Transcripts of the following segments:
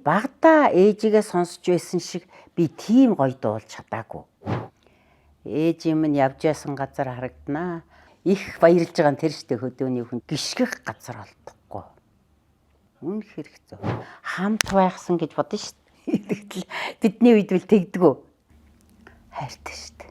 Багада ээжигээ сонсч байсан шиг би тийм гоё дуулж чадаагүй. Ээжим нь явж ясан газар харагданаа. Их баярлж байгаа нь тэр штэ хөдөөний хүн гიშгэх газар олдохгүй. Үнэхээр хэцүү. Хамт байхсан гэж бодно штэ. Тэгтэл бидний үед бол тэгдэггүй. Хайртай штэ.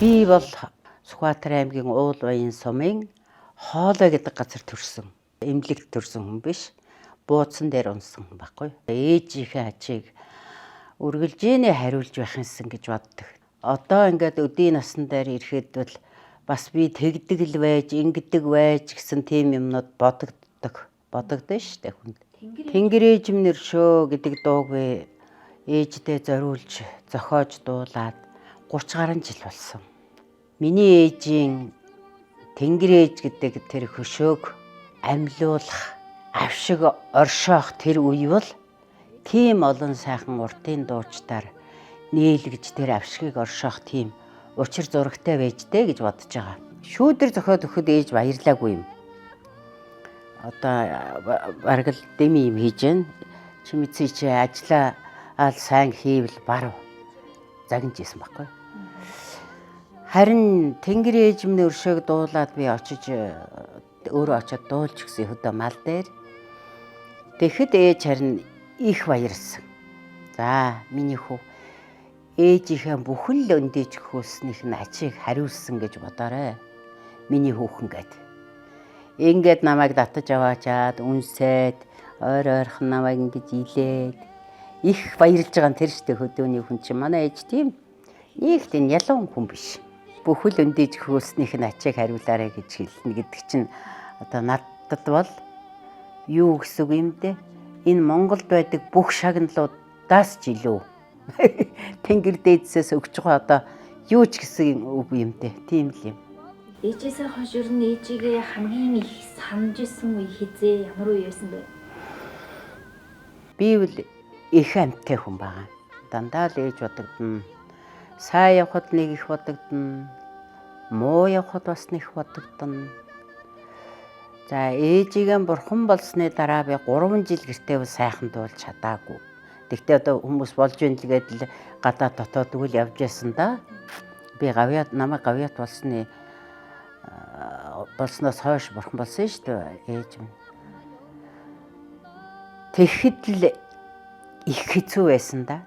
Би бол Сүхбаатар аймгийн Уул Баян сумын Хоолой гэдэг газар төрсөн. Эмнэлэгт төрсөн хүн биш. Буудсан дээр унсан хүн байхгүй. Ээжийнхээ ачийг үргэлжээний хариулж байх юмсан гэж боддог. Одоо ингээд өдийн насан дээр ирэхэд бол бас би тэгдэг л байж, ингэдэг байж гэсэн тийм юмнууд бодогдсон шүү дээ хүнд. Тэнгэр ээжим нэршөө гэдэг дууг би ээждээ зориулж, зохиож дуулаад 30 гаруй жил болсон. Миний ээжийн тэнгэр ээж гэдэг тэр хөшөөг амьлуулах, авшиг оршоох тэр үе бол тийм олон сайхан уртын дуучдаар нийлгэж тэр авшигыг оршоох тийм учир зурагтай байжтэй гэж бодож байгаа. Шүүдэр зохиод өгөхөд ээж баярлаагүй юм. Одоо бараг л дэми юм хийж гэн. Чи мэдсий чи ажиллаа сайн хийвэл барав загнаж исэн байхгүй. Харин тэнгэр ээжмний өршөөг дуулаад би очиж өөрөө очиод дуулж гисэн хөдөө мал дээр. Тэгэхэд ээж харин их баярлсан. За миний хүү ээжийнхээ бүхэн л өндөөж хөөснийх нь ачийг хариулсан гэж бодоорой. Миний хүүхэн гээд. Ингээд намайг татаж аваачаад үнсээд ойрхон намайг ингэж илээд их баярлж байгаа нь тэр штэ хөдөөний хүн чинь манай ээж тийм нэг тийм ялуу хүн биш. Бүхэл өндөөж хөөснийх нь ачийг хариулаарай гэж хэлнэ гэдэг чинь одоо надад бол юу гэсэн үг юм бэ? Энэ Монголд байдаг бүх шагналуудаас ч илүү тэнгэр дээдсээс өгч байгаа одоо юу ч гэсэн үг юм дээ. Тийм л юм. Ээжээсээ хойш ер нь ээжигээ хамгийн их санаж исэн үе хизээ ямар үе байсан бэ? Би бол их амьттай хүн байгаа. Дандаа л ээж бодогдно. Сайн явахад нэг их бодогдно. Муу явахад бас нэг бодогдно. За ээжигээ бурхан болсны дараа би 3 жил гэртээ сайхан дуулж чадаагүй. Тэгтээ одоо хүмүүс болж байна л гээд л гадаад дотоод үл явж ясан да. Би намайг гавьяат болсноос хойш бурхан болсон шүү дээ ээж минь. Тэгэхэд л их хэцүү байсан да.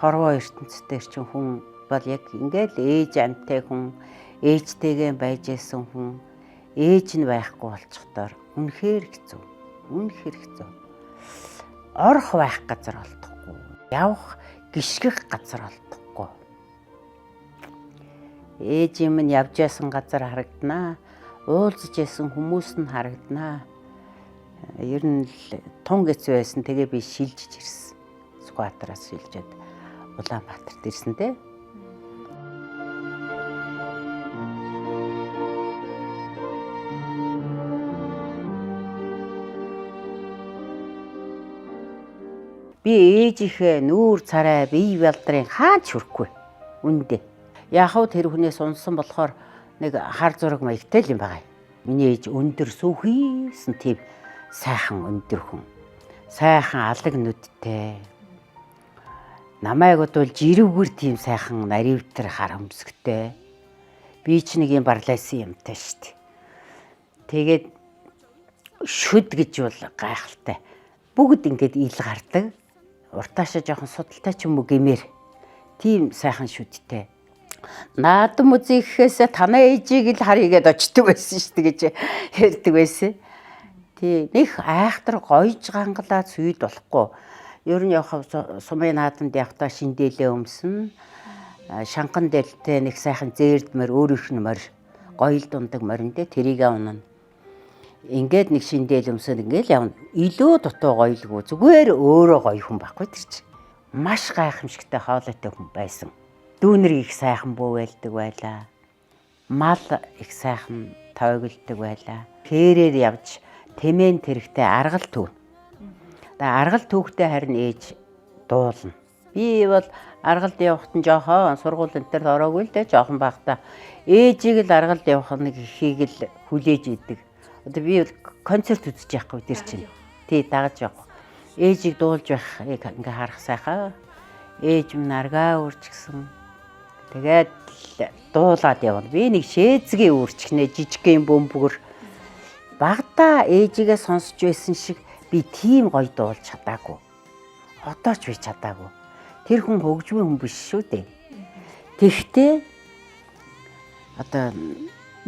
Хорвоо ертөнцийн чинь хүн бол яг ингээл ээж амьтай хүн, ээжтэйгээ байж исэн хүн, ээж нь байхгүй болчихдоор үнэхээр хэцүү. Үнэхээр хэцүү. Орох байх газар олдохгүй. Явах, гიშгэх газар олдохгүй. Ээжим нь явж ясан газар харагданаа. Уулзж ясан хүмүүс нь харагданаа. Ер нь л тун гэцүү байсан. Тэгээ би шилжиж ирсэн. Сүхбаатараас шилжээд Улаанбаатарт ирсэн дээ. Би ээжийнхээ нүүр царай бие балдрын хаач хүрхгүй. Үндэ. Яг хөө тэр хүнээс унсан болохоор нэг хар зураг маягтай л юм байгаа. Миний ээж өндөр сүхийсэн тийм сайхан өндөр хүн. Сайхан алаг нүдтэй. Намайг бодвол жирүүгэр тийм сайхан наривтар хар хөмсгтэй. Би ч нэг юм барлайсан юмтай штт. Тэгээд шүд гэж бол гайхалтай. Бүгд ингээд ил гардаг. Уртаашаа жоохон судалтай ч юм уу гэмээр. Тийм сайхан шүдтэй. Наадам үзэхээс танаа ээжийг л харъя гэд очдөг байсан штт гэж ярьдаг байсан. Тий, нэг айхтар гоёж гангалаа цүйд болохгүй. Ер нь явах сумын наадамд явахдаа шиндээлээ өмснө. Шанхан дээлтэй нэг сайхан зээрдмэр өөрийнх нь морь, гоёл дундаг мориндээ тэрийг унана. Ингээд нэг шиндээл өмсөд ингээл явна. Илүү дутуу гоёлгүй зүгээр өөрөө гоё хүн байхгүй тэр чинь. Маш гайхамшигтай хоолойтой хүн байсан. Дүүнэр их сайхан бүү байлдаг байлаа. Мал их сайхан тоогилдог байлаа. Хээрээр явж тэмээн тэрэхтэй аргал төв. Аргал төвхтэй харин ээж дуулна. Би бол аргалд явахт нь жоохон сургууль энэ төр ороогүй л дээ, жоохон байхдаа ээжийг л аргалд явах нэг ихийг л хүлээж идэг. Одоо би концерт үзэж явахгүй тэр чинь. Тий, дагаж явах. Ээжийг дуулж байхыг ингээ харах сайхаа. Ээж минь аргаа үрчгсэн. Тэгээд дуулаад явна. Би нэг шээзгийн үрчгнэ, жижигхэн бөмбөгөр. Багада ээжигээ сонсч байсан шиг би тийм гоё дуулж чадаагүй. Одоо ч би чадаагүй. Тэр хүн хөгжмийн хүн биш шүү дээ. Тэгтээ одоо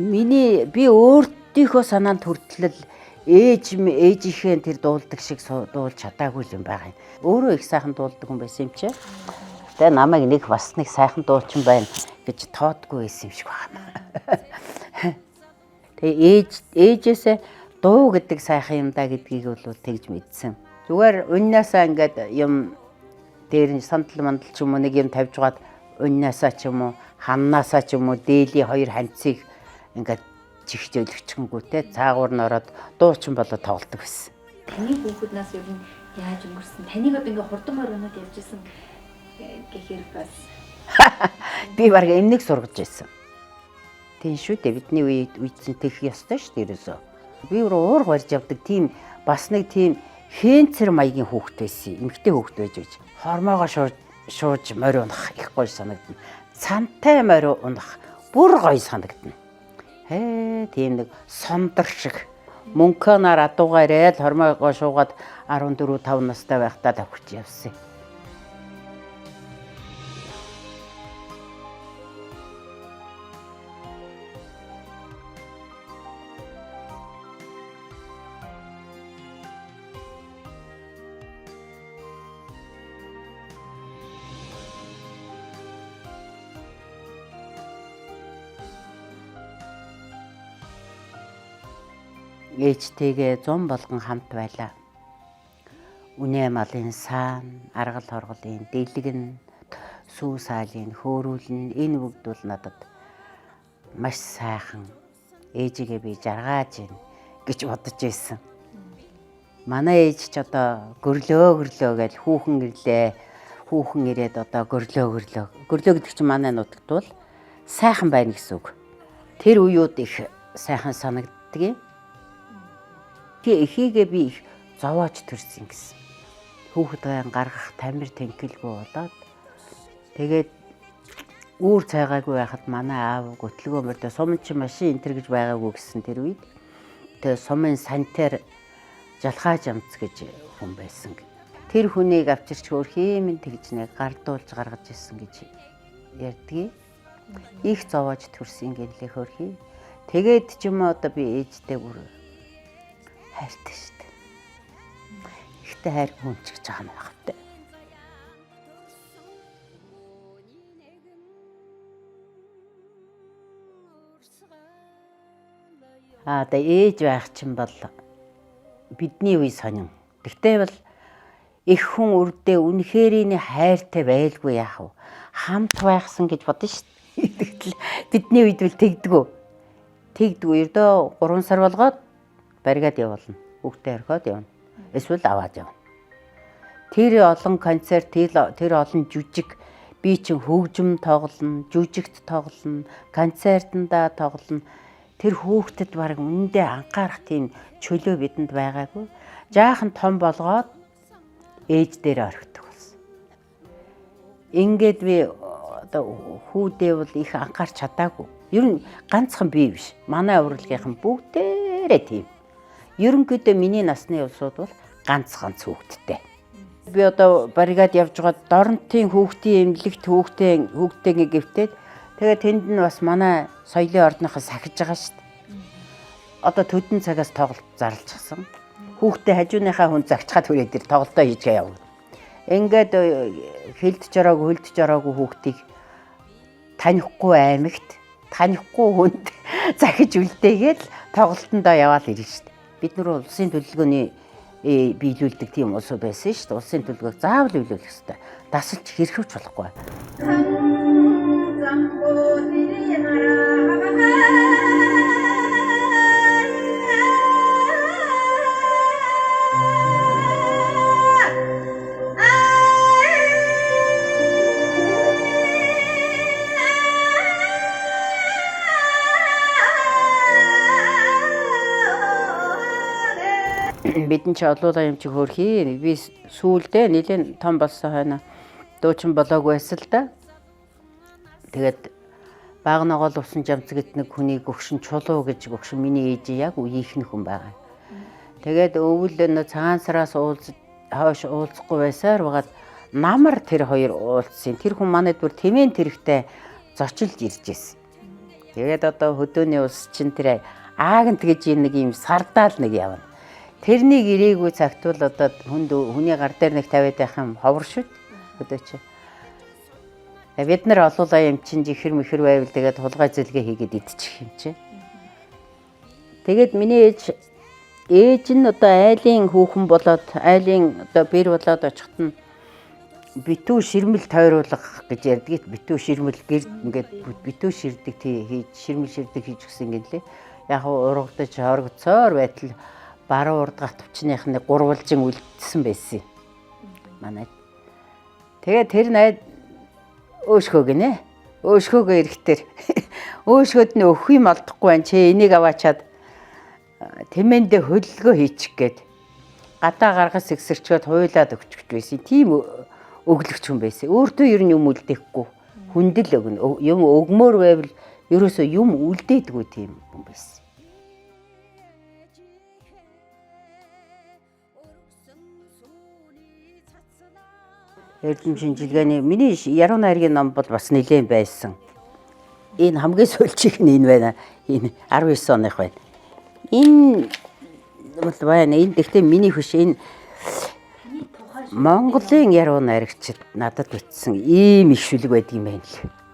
би өөртөөхөө санаанд хүртэл ээжийнхээ тэр дуулдаг шиг дуулж чадаагүй юм байгаа юм. Өөрөө их сайхан дуулдаг хүн байсан юм чи. Тэгээ намайг нэг бас нэг сайхан дуулчин байна гэж тоодгүй байсан юм шиг байна. Тэгээ ээжээсээ дуу гэдэг сайхан юм да гэдгийг бол тэгж мэдсэн. Зүгээр уннаасаа ингээд юм дээр нь сандал мандал ч юм уу нэг юм тавьж гаад уннаасаа ч юм уу хамнаасаа ч юм уу дээлийн хоёр ханцыг ингээд чихжүүлчихэнгүүтэй цаагуур нь ороод дуучин болоод тоглодог байсан. Таны хүүхднаас ер нь яаж өнгөрсөн? Таныг одоо ингээ хурдан орнод явж исэн гэхээр бас би баг эмнэг сургаж байсан. Тийм шүү дээ, бидний үед тэгэх ёстой шүү дээ ерөөсөө. Би уур барьж явдаг тийм бас нэг тийм хэнцэр маягийн хүүхэд байсан. Эмэгтэй хүүхэд байж байж. Хормоогоо шууж морь унах их гоё санагдана. Цантай морь унах бүр гоё санагдана. Тийм нэг сондөр шиг мөнхөнөр адуугаар ирээд хормоогоо шуугаад 14 5 настай байхдаа давхиж явсан. Ээжтэйгээ 100 болгон хамт байлаа. Үнэ малын саан, аргал хорголын дэлгэн, сүү саалын хөөрүүлэн энэ бүгд бол надад маш сайхан. Ээжигээ би жаргаж гин гэж бодож байсан. Манай ээж ч одоо гөрлөө гэж хүүхэн ирлээ. Хүүхэн ирээд одоо гөрлөө. Гөрлөө гэдэг чинь манай нутагт бол сайхан байна гэсэн үг. Тэр үеуд их сайхан санагддаг юм. Эхийгээ би их зовоож төрсөн гэсэн. Хүүхэд гайн гаргах тамир тэнхэлгүй болоод тэгээд үүр цайгаагүй байхад манай аав готлогоо мөрдөө сумын чи машин энтер гэж байгаагүй гэсэн тэр үед. Тэгээд сумын сантер жалхааж амц гэж хүн байсан. Тэр хүнийг авчирч хөрхиймэн тэгж нэг гардуулж гаргаж ирсэн гэж ярьдгийг. Их зовоож төрсөн гэнлээ хөрхий. Тэгээд ч юм одоо би ээжтэй бүр хайртай шүү дээ. Ихтэй хайр хүн ч гэж байгаа юм байна. Одоо ээж байх чинь бол бидний үе сонин. Тэгтээ бол их хүн үрдээ үнэхэрийн хайртай байлгүй яах вэ? Хамт байхсан гэж бодно шүү дээ. Бидний үед бол тэгдэггүй. Ердөө 3 сар болгоод баригад явуулна. Хүүхдээ орхиод явна. Эсвэл аваад явна. Тэр олон концерт, тэр олон жүжиг би чинь хөгжим тоглоно, жүжигт тоглоно, концертанда тоглоно. Тэр хүүхдэд баг үнэндээ анхаарах тийм чөлөө бидэнд байгаагүй. Жаахан том болгоод ээж дээр орхидог болсон. Ингээд би одоо хүүдээ бол их анхаарч чадаагүй. Ер нь ганцхан би биш. Манай урлагийнхан бүгдээрээ тийм. Ерөнхийдөө миний насны улсууд бол ганц хүүхэдтэй. Би одоо баригад явж байгаа дорнтын хүүхдийн эмнэлэгт хүүхдтэй гэвтээд тэгээд тэнд нь бас манай соёлын ордныхаа сахиж байгаа шүү дээ. Одоо төдөн цагаас тоглолт зарлчихсан. Хүүхдээ хажууныхаа хүн загчхаад хүрээд тэр тоглолтоо хийжгээ явна. Ингээд хөлдөж ороогүй хүүхдийг танихгүй аймагт танихгүй хүнд захиж үлдээгээд тоглолтондоо яваал ирнэ шүү дээ. Бид нар улсын төлөвлөгөөний биелүүлдэг тийм улсууд байсан шүү дээ. Улсын төлөвлөгөөг заавал биелүүлэх ёстой. Дасалж хэрхвч болохгүй. Бидэн чи олуулаа юм чи хөрхий. Би сүүлдээ нэлээд том болсон хойно дуучин болоогүй байсан л да. Тэгээд Багнагол усан жамцгт нэг хүний гөгшин чулуу гэж гөгшин миний ээж яг үеийнхэн хүн байгаа. Тэгээд өвөл нөө цагаан сараас хойш уулзахгүй байсаар угаад намар тэр хоёр уулзсан. Тэр хүн манай дүр тэмээн тэрэгтэй зочилж ирж ирсэн. Тэгээд одоо хөдөөний ус чин тэр аагент гэж нэг юм сардаал нэг явна. Тэрнийг ирээгүй цагт бол одоо хүний гар дээр нэг тавиад байх юм ховор шүү хөдөө чи. Бид нар олуулаа юм чин жихэр мэхэр байвал тэгээд хулгай зэлгээ хийгээд идчих юм чи. Тэгээд миний ээж нь одоо айлын хүүхэн болоод айлын одоо бэр болоод очихт нь битүү ширмэл тойруулах гэж ярьдаг. Битүү ширмэл гэрд ингээд битүү ширдэг хийж ширмэл ширдэг хийж гисэн юм лээ. Яг ургадаж хоргоцоор байтал баруун урд гатвчных нэг гурвалжин үлдсэн байсан. Манай. Тэгээд тэр найд өөшгөө гинэ. Өөшгөөгөө эрэхтэр. Өөшгөөд нь өх юм олдохгүй байна. Чи энийг аваачаад тэмээндээ хөллөгөө хийчих гээд гадаа гаргас эксэрчгээд хуйлаад өгчих байсан. Тийм өглөгч хүн байсан. Өөртөө ер нь юм үлдээхгүй. Хүндэл өгнө. Юм өгмөр байвал ерөөсөө юм үлдээдгүй тийм хүн байсан. Эрдэм шинжилгээний миний яруу найргийн ном бол бас нэлээд байсан. Энэ хамгийн сүүлчийнх нь энэ байна. Энэ 19 оных байна. Энэ бол байна. Энэ гэхдээ миний хөш энэ Монголын яруу найрагчид надад бичсэн ийм их шүлэг байдаг юм байна л.